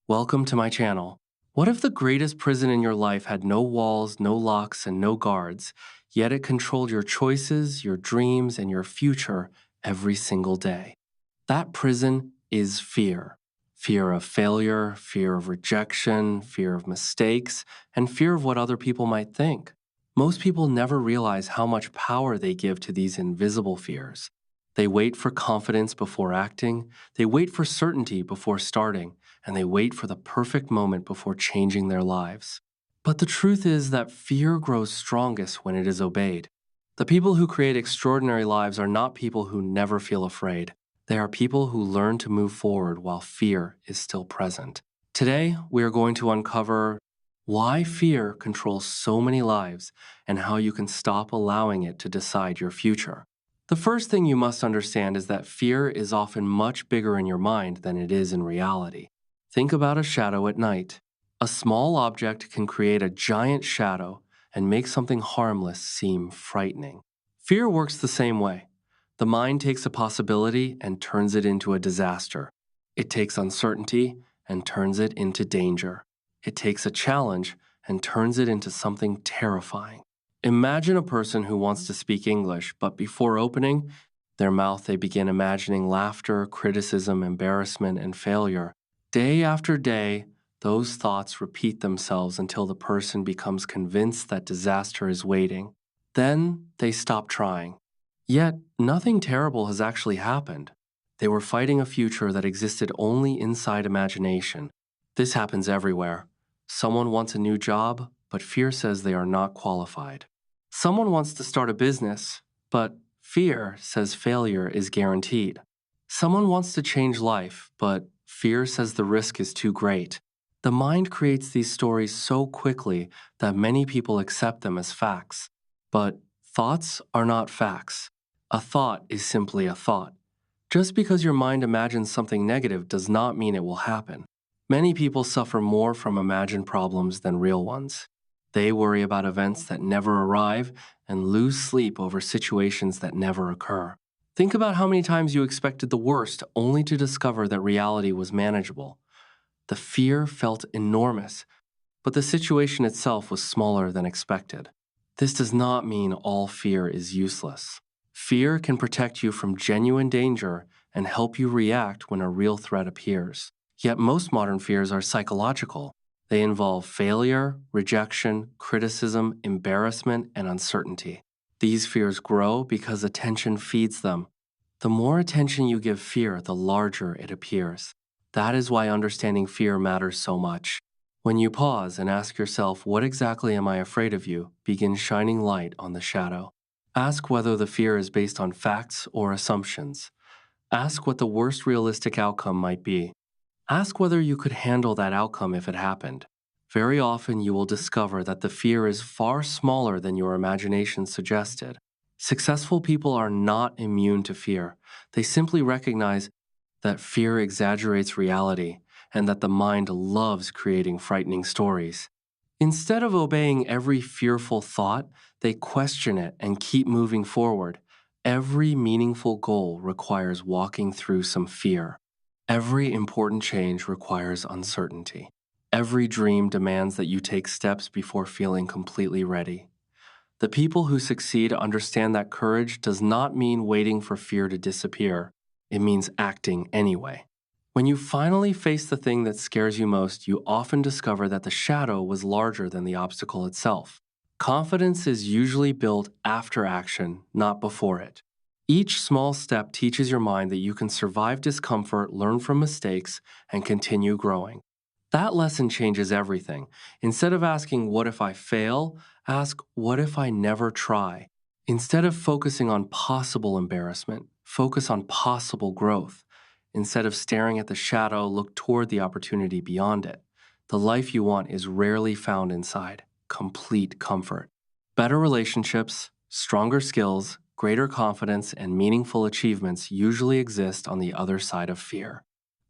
Welcome to my channel. What if the greatest prison in your life had no walls, no locks, and no guards, yet it controlled your choices, your dreams, and your future every single day? That prison is fear. Fear of failure, fear of rejection, fear of mistakes, and fear of what other people might think. Most people never realize how much power they give to these invisible fears. They wait for confidence before acting, they wait for certainty before starting, and they wait for the perfect moment before changing their lives. But the truth is that fear grows strongest when it is obeyed. The people who create extraordinary lives are not people who never feel afraid. They are people who learn to move forward while fear is still present. Today, we are going to uncover why fear controls so many lives and how you can stop allowing it to decide your future. The first thing you must understand is that fear is often much bigger in your mind than it is in reality. Think about a shadow at night. A small object can create a giant shadow and make something harmless seem frightening. Fear works the same way. The mind takes a possibility and turns it into a disaster. It takes uncertainty and turns it into danger. It takes a challenge and turns it into something terrifying. Imagine a person who wants to speak English, but before opening their mouth, they begin imagining laughter, criticism, embarrassment, and failure. Day after day, those thoughts repeat themselves until the person becomes convinced that disaster is waiting. Then they stop trying. Yet, nothing terrible has actually happened. They were fighting a future that existed only inside imagination. This happens everywhere. Someone wants a new job, but fear says they are not qualified. Someone wants to start a business, but fear says failure is guaranteed. Someone wants to change life, but fear says the risk is too great. The mind creates these stories so quickly that many people accept them as facts. But thoughts are not facts. A thought is simply a thought. Just because your mind imagines something negative does not mean it will happen. Many people suffer more from imagined problems than real ones. They worry about events that never arrive and lose sleep over situations that never occur. Think about how many times you expected the worst only to discover that reality was manageable. The fear felt enormous, but the situation itself was smaller than expected. This does not mean all fear is useless. Fear can protect you from genuine danger and help you react when a real threat appears. Yet most modern fears are psychological. They involve failure, rejection, criticism, embarrassment, and uncertainty. These fears grow because attention feeds them. The more attention you give fear, the larger it appears. That is why understanding fear matters so much. When you pause and ask yourself, what exactly am I afraid of you, begin shining light on the shadow. Ask whether the fear is based on facts or assumptions. Ask what the worst realistic outcome might be. Ask whether you could handle that outcome if it happened. Very often you will discover that the fear is far smaller than your imagination suggested. Successful people are not immune to fear. They simply recognize that fear exaggerates reality and that the mind loves creating frightening stories. Instead of obeying every fearful thought, they question it and keep moving forward. Every meaningful goal requires walking through some fear. Every important change requires uncertainty. Every dream demands that you take steps before feeling completely ready. The people who succeed understand that courage does not mean waiting for fear to disappear. It means acting anyway. When you finally face the thing that scares you most, you often discover that the shadow was larger than the obstacle itself. Confidence is usually built after action, not before it. Each small step teaches your mind that you can survive discomfort, learn from mistakes, and continue growing. That lesson changes everything. Instead of asking, what if I fail? Ask, what if I never try? Instead of focusing on possible embarrassment, focus on possible growth. Instead of staring at the shadow, look toward the opportunity beyond it. The life you want is rarely found inside complete comfort. Better relationships, stronger skills, greater confidence, and meaningful achievements usually exist on the other side of fear.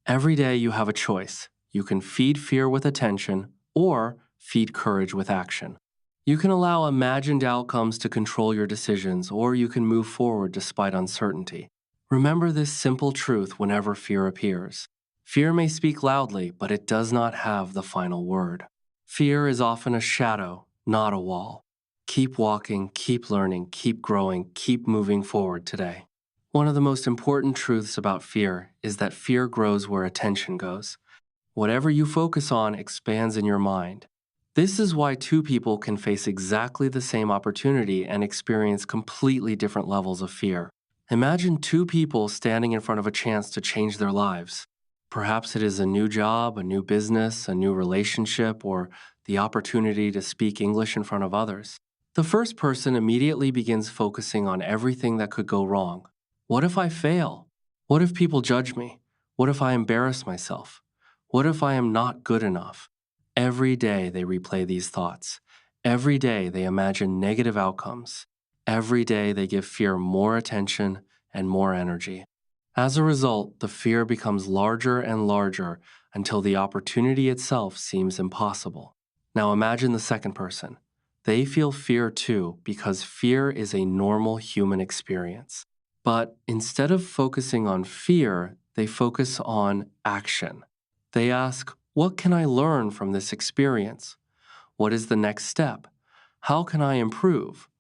Every day you have a choice. You can feed fear with attention or feed courage with action. You can allow imagined outcomes to control your decisions, or you can move forward despite uncertainty. Remember this simple truth whenever fear appears. Fear may speak loudly, but it does not have the final word. Fear is often a shadow, not a wall. Keep walking, keep learning, keep growing, keep moving forward today. One of the most important truths about fear is that fear grows where attention goes. Whatever you focus on expands in your mind. This is why two people can face exactly the same opportunity and experience completely different levels of fear. Imagine two people standing in front of a chance to change their lives. Perhaps it is a new job, a new business, a new relationship, or the opportunity to speak English in front of others. The first person immediately begins focusing on everything that could go wrong. What if I fail? What if people judge me? What if I embarrass myself? What if I am not good enough? Every day they replay these thoughts. Every day they imagine negative outcomes. Every day they give fear more attention and more energy. As a result, the fear becomes larger and larger until the opportunity itself seems impossible. Now imagine the second person. They feel fear too because fear is a normal human experience. But instead of focusing on fear, they focus on action. They ask, what can I learn from this experience? What is the next step? How can I improve?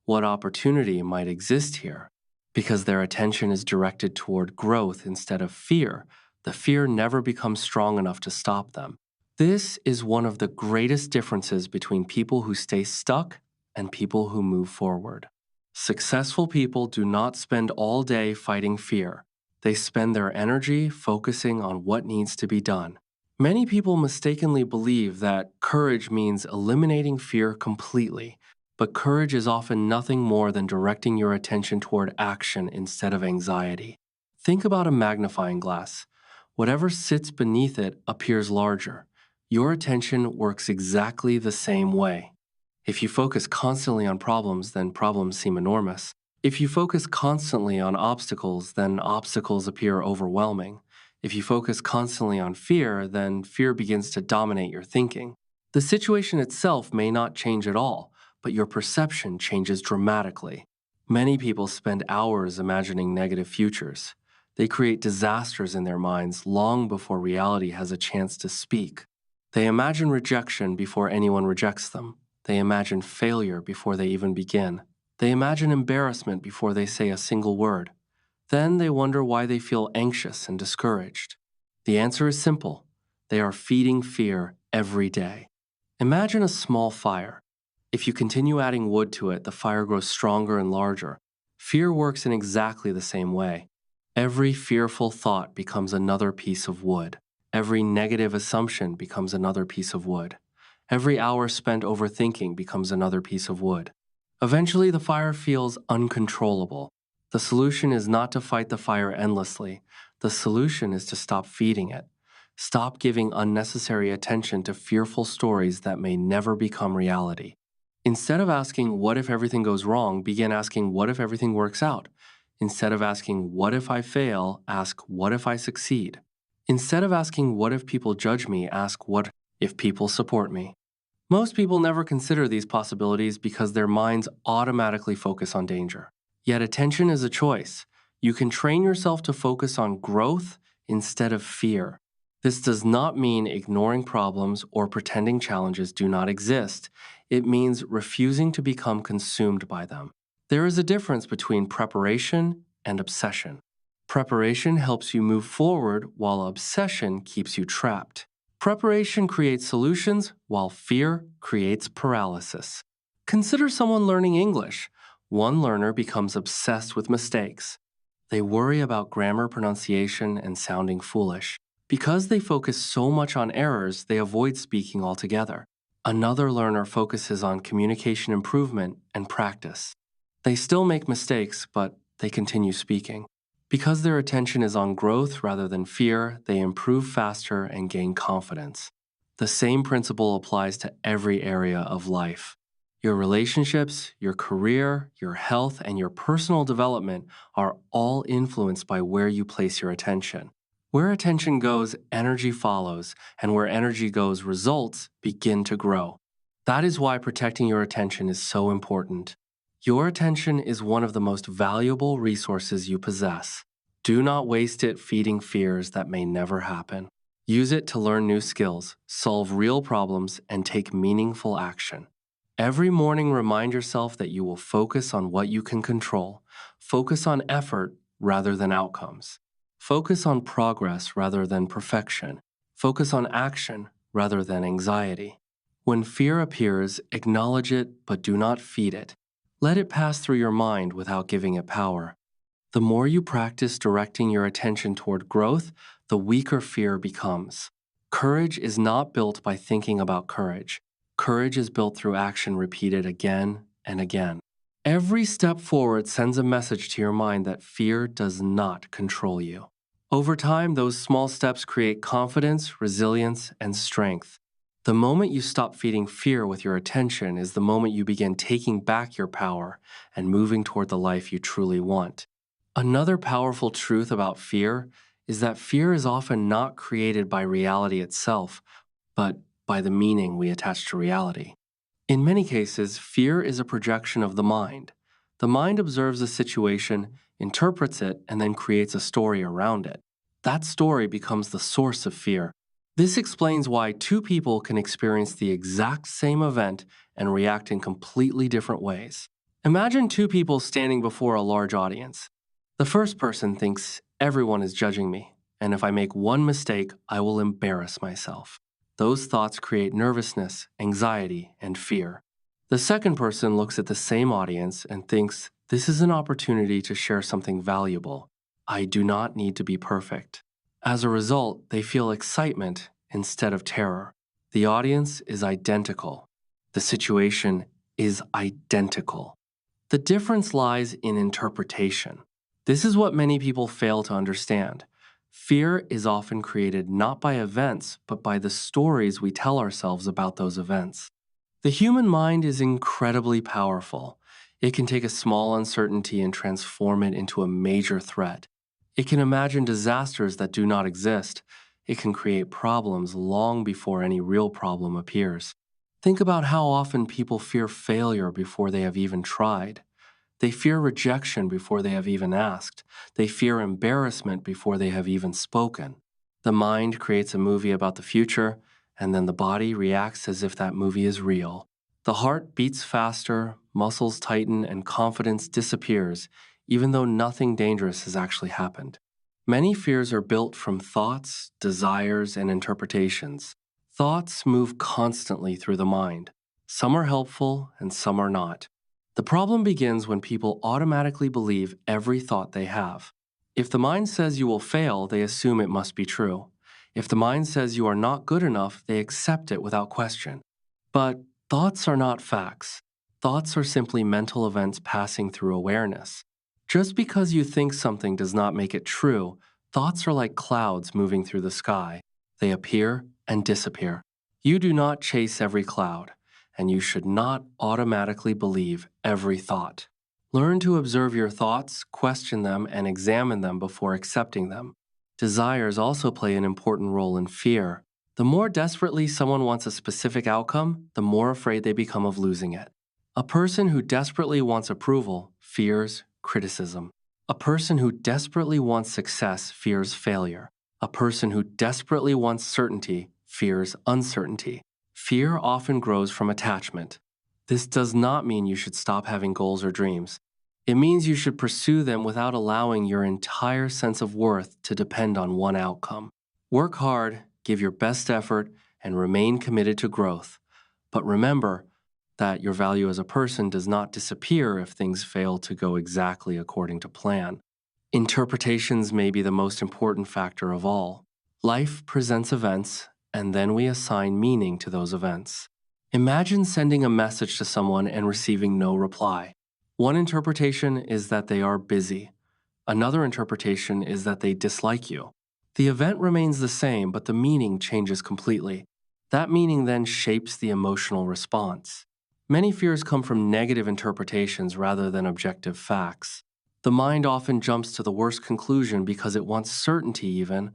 What opportunity might exist here? Because their attention is directed toward growth instead of fear, the fear never becomes strong enough to stop them. This is one of the greatest differences between people who stay stuck and people who move forward. Successful people do not spend all day fighting fear. They spend their energy focusing on what needs to be done. Many people mistakenly believe that courage means eliminating fear completely, but courage is often nothing more than directing your attention toward action instead of anxiety. Think about a magnifying glass. Whatever sits beneath it appears larger. Your attention works exactly the same way. If you focus constantly on problems, then problems seem enormous. If you focus constantly on obstacles, then obstacles appear overwhelming. If you focus constantly on fear, then fear begins to dominate your thinking. The situation itself may not change at all, but your perception changes dramatically. Many people spend hours imagining negative futures. They create disasters in their minds long before reality has a chance to speak. They imagine rejection before anyone rejects them. They imagine failure before they even begin. They imagine embarrassment before they say a single word. Then they wonder why they feel anxious and discouraged. The answer is simple. They are feeding fear every day. Imagine a small fire. If you continue adding wood to it, the fire grows stronger and larger. Fear works in exactly the same way. Every fearful thought becomes another piece of wood. Every negative assumption becomes another piece of wood. Every hour spent overthinking becomes another piece of wood. Eventually, the fire feels uncontrollable. The solution is not to fight the fire endlessly. The solution is to stop feeding it. Stop giving unnecessary attention to fearful stories that may never become reality. Instead of asking, what if everything goes wrong, begin asking, what if everything works out? Instead of asking, what if I fail, ask, what if I succeed? Instead of asking, what if people judge me, ask, what if people support me? Most people never consider these possibilities because their minds automatically focus on danger. Yet attention is a choice. You can train yourself to focus on growth instead of fear. This does not mean ignoring problems or pretending challenges do not exist. It means refusing to become consumed by them. There is a difference between preparation and obsession. Preparation helps you move forward while obsession keeps you trapped. Preparation creates solutions while fear creates paralysis. Consider someone learning English. One learner becomes obsessed with mistakes. They worry about grammar, pronunciation, and sounding foolish. Because they focus so much on errors, they avoid speaking altogether. Another learner focuses on communication improvement and practice. They still make mistakes, but they continue speaking. Because their attention is on growth rather than fear, they improve faster and gain confidence. The same principle applies to every area of life. Your relationships, your career, your health, and your personal development are all influenced by where you place your attention. Where attention goes, energy follows, and where energy goes, results begin to grow. That is why protecting your attention is so important. Your attention is one of the most valuable resources you possess. Do not waste it feeding fears that may never happen. Use it to learn new skills, solve real problems, and take meaningful action. Every morning, remind yourself that you will focus on what you can control. Focus on effort rather than outcomes. Focus on progress rather than perfection. Focus on action rather than anxiety. When fear appears, acknowledge it but do not feed it. Let it pass through your mind without giving it power. The more you practice directing your attention toward growth, the weaker fear becomes. Courage is not built by thinking about courage. Courage is built through action repeated again and again. Every step forward sends a message to your mind that fear does not control you. Over time, those small steps create confidence, resilience, and strength. The moment you stop feeding fear with your attention is the moment you begin taking back your power and moving toward the life you truly want. Another powerful truth about fear is that fear is often not created by reality itself, but by the meaning we attach to reality. In many cases, fear is a projection of the mind. The mind observes a situation, interprets it, and then creates a story around it. That story becomes the source of fear. This explains why two people can experience the exact same event and react in completely different ways. Imagine two people standing before a large audience. The first person thinks everyone is judging me, and if I make one mistake, I will embarrass myself. Those thoughts create nervousness, anxiety, and fear. The second person looks at the same audience and thinks, this is an opportunity to share something valuable. I do not need to be perfect. As a result, they feel excitement instead of terror. The audience is identical. The situation is identical. The difference lies in interpretation. This is what many people fail to understand. Fear is often created not by events, but by the stories we tell ourselves about those events. The human mind is incredibly powerful. It can take a small uncertainty and transform it into a major threat. It can imagine disasters that do not exist. It can create problems long before any real problem appears. Think about how often people fear failure before they have even tried. They fear rejection before they have even asked. They fear embarrassment before they have even spoken. The mind creates a movie about the future, and then the body reacts as if that movie is real. The heart beats faster, muscles tighten, and confidence disappears, even though nothing dangerous has actually happened. Many fears are built from thoughts, desires, and interpretations. Thoughts move constantly through the mind. Some are helpful, and some are not. The problem begins when people automatically believe every thought they have. If the mind says you will fail, they assume it must be true. If the mind says you are not good enough, they accept it without question. But thoughts are not facts. Thoughts are simply mental events passing through awareness. Just because you think something does not make it true, thoughts are like clouds moving through the sky. They appear and disappear. You do not chase every cloud, and you should not automatically believe every thought. Learn to observe your thoughts, question them, and examine them before accepting them. Desires also play an important role in fear. The more desperately someone wants a specific outcome, the more afraid they become of losing it. A person who desperately wants approval fears criticism. A person who desperately wants success fears failure. A person who desperately wants certainty fears uncertainty. Fear often grows from attachment. This does not mean you should stop having goals or dreams. It means you should pursue them without allowing your entire sense of worth to depend on one outcome. Work hard, give your best effort, and remain committed to growth. But remember that your value as a person does not disappear if things fail to go exactly according to plan. Interpretations may be the most important factor of all. Life presents events, and then we assign meaning to those events. Imagine sending a message to someone and receiving no reply. One interpretation is that they are busy. Another interpretation is that they dislike you. The event remains the same, but the meaning changes completely. That meaning then shapes the emotional response. Many fears come from negative interpretations rather than objective facts. The mind often jumps to the worst conclusion because it wants certainty even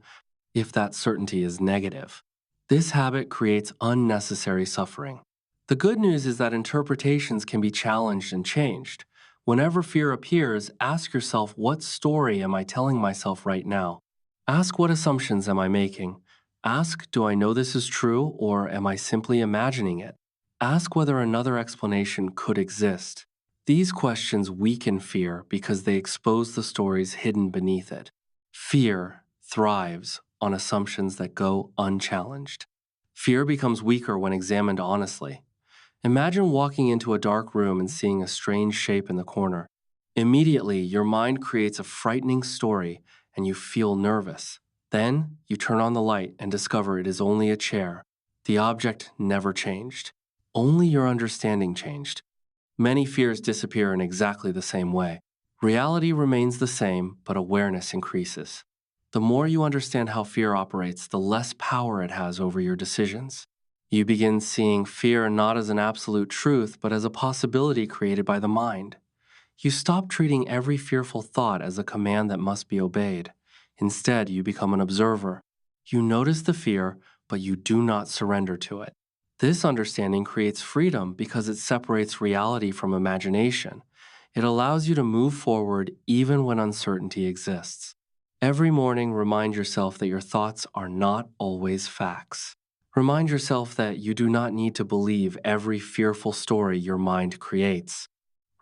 if that certainty is negative. This habit creates unnecessary suffering. The good news is that interpretations can be challenged and changed. Whenever fear appears, ask yourself, what story am I telling myself right now? Ask, what assumptions am I making? Ask, do I know this is true or am I simply imagining it? Ask whether another explanation could exist. These questions weaken fear because they expose the stories hidden beneath it. Fear thrives on assumptions that go unchallenged. Fear becomes weaker when examined honestly. Imagine walking into a dark room and seeing a strange shape in the corner. Immediately, your mind creates a frightening story and you feel nervous. Then, you turn on the light and discover it is only a chair. The object never changed. Only your understanding changed. Many fears disappear in exactly the same way. Reality remains the same, but awareness increases. The more you understand how fear operates, the less power it has over your decisions. You begin seeing fear not as an absolute truth, but as a possibility created by the mind. You stop treating every fearful thought as a command that must be obeyed. Instead, you become an observer. You notice the fear, but you do not surrender to it. This understanding creates freedom because it separates reality from imagination. It allows you to move forward even when uncertainty exists. Every morning, remind yourself that your thoughts are not always facts. Remind yourself that you do not need to believe every fearful story your mind creates.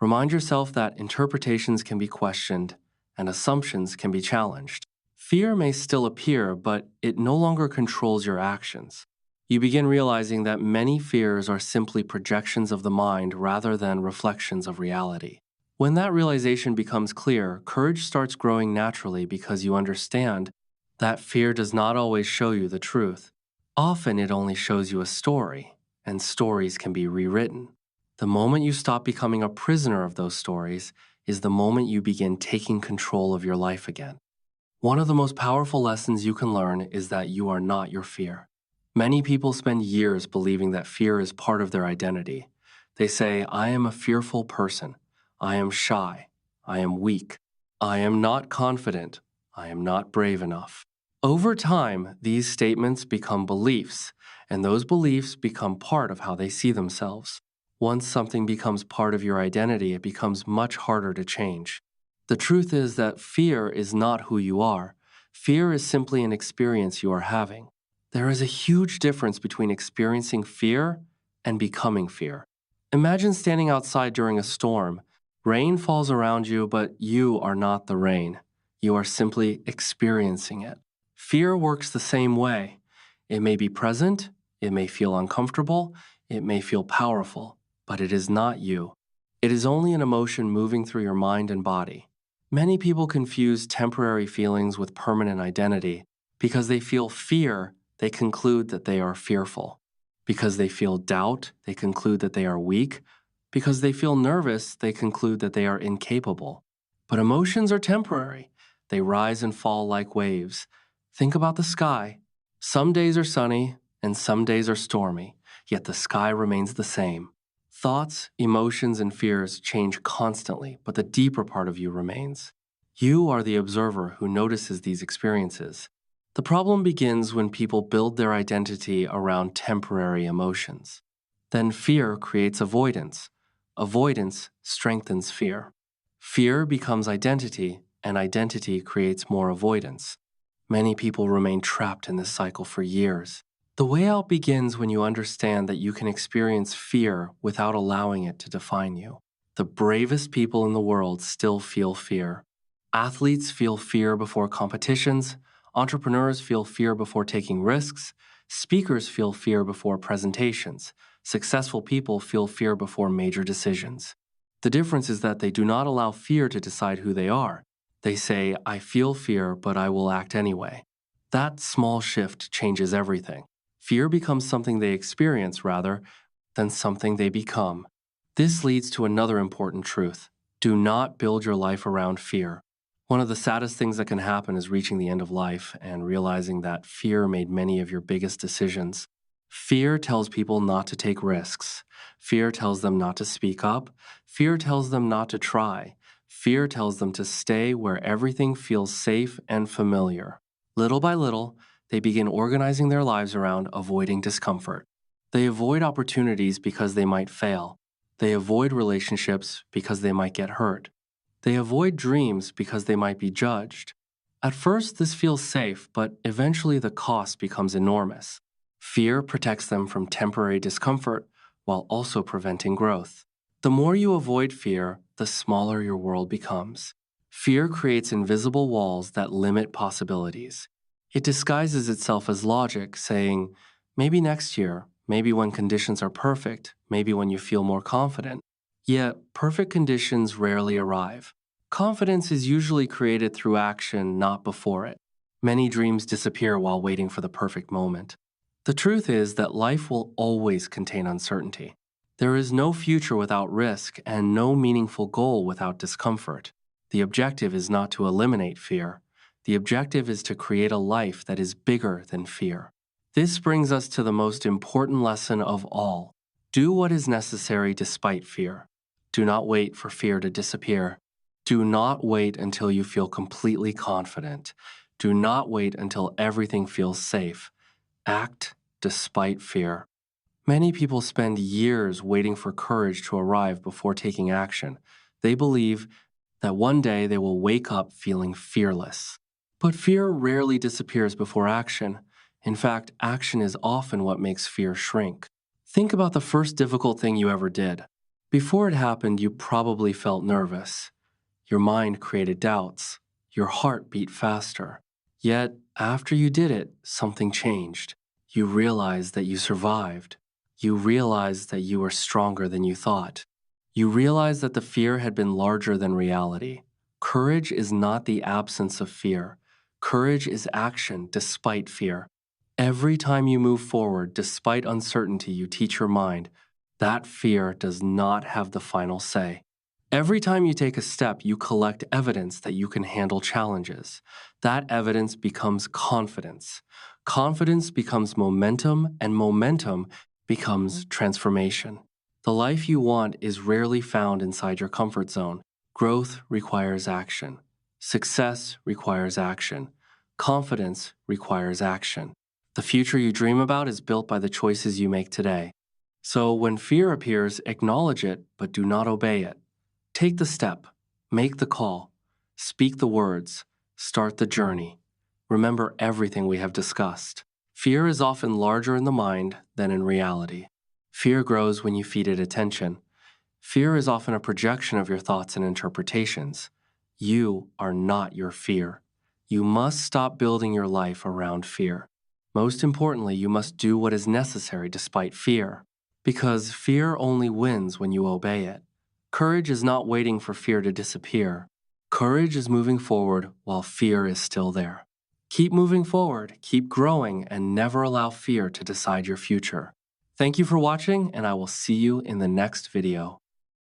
Remind yourself that interpretations can be questioned and assumptions can be challenged. Fear may still appear, but it no longer controls your actions. You begin realizing that many fears are simply projections of the mind rather than reflections of reality. When that realization becomes clear, courage starts growing naturally because you understand that fear does not always show you the truth. Often it only shows you a story, and stories can be rewritten. The moment you stop becoming a prisoner of those stories is the moment you begin taking control of your life again. One of the most powerful lessons you can learn is that you are not your fear. Many people spend years believing that fear is part of their identity. They say, I am a fearful person. I am shy. I am weak. I am not confident. I am not brave enough. Over time, these statements become beliefs, and those beliefs become part of how they see themselves. Once something becomes part of your identity, it becomes much harder to change. The truth is that fear is not who you are. Fear is simply an experience you are having. There is a huge difference between experiencing fear and becoming fear. Imagine standing outside during a storm. Rain falls around you, but you are not the rain. You are simply experiencing it. Fear works the same way. It may be present, it may feel uncomfortable, it may feel powerful, but it is not you. It is only an emotion moving through your mind and body. Many people confuse temporary feelings with permanent identity. Because they feel fear, they conclude that they are fearful. Because they feel doubt, they conclude that they are weak. Because they feel nervous, they conclude that they are incapable. But emotions are temporary. They rise and fall like waves. Think about the sky. Some days are sunny and some days are stormy, yet the sky remains the same. Thoughts, emotions, and fears change constantly, but the deeper part of you remains. You are the observer who notices these experiences. The problem begins when people build their identity around temporary emotions. Then fear creates avoidance. Avoidance strengthens fear. Fear becomes identity, and identity creates more avoidance. Many people remain trapped in this cycle for years. The way out begins when you understand that you can experience fear without allowing it to define you. The bravest people in the world still feel fear. Athletes feel fear before competitions, entrepreneurs feel fear before taking risks, speakers feel fear before presentations, successful people feel fear before major decisions. The difference is that they do not allow fear to decide who they are. They say, I feel fear, but I will act anyway. That small shift changes everything. Fear becomes something they experience rather than something they become. This leads to another important truth. Do not build your life around fear. One of the saddest things that can happen is reaching the end of life and realizing that fear made many of your biggest decisions. Fear tells people not to take risks. Fear tells them not to speak up. Fear tells them not to try. Fear tells them to stay where everything feels safe and familiar. Little by little, they begin organizing their lives around avoiding discomfort. They avoid opportunities because they might fail. They avoid relationships because they might get hurt. They avoid dreams because they might be judged. At first, this feels safe, but eventually the cost becomes enormous. Fear protects them from temporary discomfort while also preventing growth. The more you avoid fear, the smaller your world becomes. Fear creates invisible walls that limit possibilities. It disguises itself as logic, saying, maybe next year, maybe when conditions are perfect, maybe when you feel more confident. Yet, perfect conditions rarely arrive. Confidence is usually created through action, not before it. Many dreams disappear while waiting for the perfect moment. The truth is that life will always contain uncertainty. There is no future without risk and no meaningful goal without discomfort. The objective is not to eliminate fear. The objective is to create a life that is bigger than fear. This brings us to the most important lesson of all. Do what is necessary despite fear. Do not wait for fear to disappear. Do not wait until you feel completely confident. Do not wait until everything feels safe. Act despite fear. Many people spend years waiting for courage to arrive before taking action. They believe that one day they will wake up feeling fearless. But fear rarely disappears before action. In fact, action is often what makes fear shrink. Think about the first difficult thing you ever did. Before it happened, you probably felt nervous. Your mind created doubts. Your heart beat faster. Yet, after you did it, something changed. You realized that you survived. You realized that you were stronger than you thought. You realized that the fear had been larger than reality. Courage is not the absence of fear. Courage is action despite fear. Every time you move forward despite uncertainty, you teach your mind that fear does not have the final say. Every time you take a step, you collect evidence that you can handle challenges. That evidence becomes confidence. Confidence becomes momentum, and momentum becomes transformation. The life you want is rarely found inside your comfort zone. Growth requires action. Success requires action. Confidence requires action. The future you dream about is built by the choices you make today. So when fear appears, acknowledge it, but do not obey it. Take the step, make the call, speak the words, start the journey. Remember everything we have discussed. Fear is often larger in the mind than in reality. Fear grows when you feed it attention. Fear is often a projection of your thoughts and interpretations. You are not your fear. You must stop building your life around fear. Most importantly, you must do what is necessary despite fear, because fear only wins when you obey it. Courage is not waiting for fear to disappear. Courage is moving forward while fear is still there. Keep moving forward, keep growing, and never allow fear to decide your future. Thank you for watching, and I will see you in the next video.